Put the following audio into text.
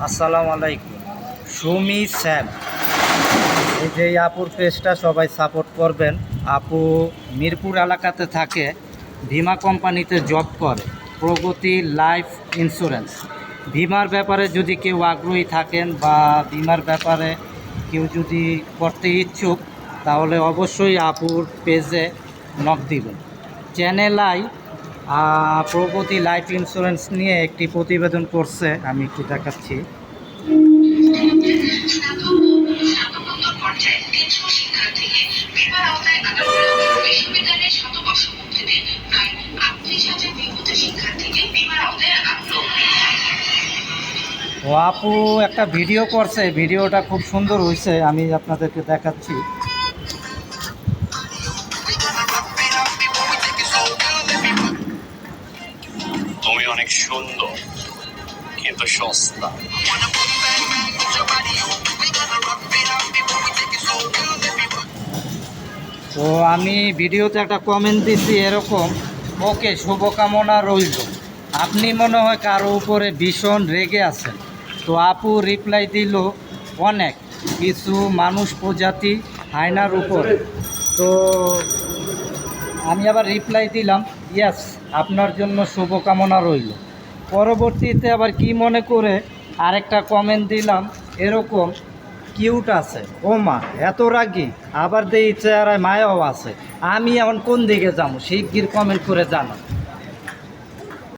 আসসালামু আলাইকুম। সুমি স্যাম, এই যে আপুর পেজটা সবাই সাপোর্ট করবেন। আপু মিরপুর এলাকাতে থাকে, বীমা কোম্পানিতে জব করে, প্রগতি লাইফ ইন্স্যুরেন্স। বীমার ব্যাপারে যদি কেউ আগ্রহী থাকেন বা বীমার ব্যাপারে কেউ যদি করতে ইচ্ছুক, তাহলে অবশ্যই আপুর পেজে নক দিবেন। Channel I Pragati life insurance নিয়ে একটি প্রতিবেদন করছে, আমি একটু দেখাচ্ছি। ও আপু একটা ভিডিও করছে, ভিডিওটা খুব সুন্দর হয়েছে, আমি আপনাদেরকে দেখাচ্ছি। তুমি অনেক সুন্দর কিন্তু সস্তা। তো আমি ভিডিওতে একটা কমেন্ট দিচ্ছি এরকম, ওকে শুভকামনা রইল। আপনি মনে হয় কারো উপরে ভীষণ রেগে আছেন। তো আপু রিপ্লাই দিল, অনেক কিছু মানুষ প্রজাতি হায়নার উপরে। তো আমি আবার রিপ্লাই দিলাম, ইয়েস, আপনার জন্য শুভকামনা রইল। পরবর্তীতে আবার কি মনে করে আরেকটা কমেন্ট দিলাম এরকম, কিউট আছে, ও মা এত রাগি, আবার দেই চেহারায় মায়াও আছে। আমি এখন কোন দিকে যাবো শিগগির কমেন্ট করে জানান।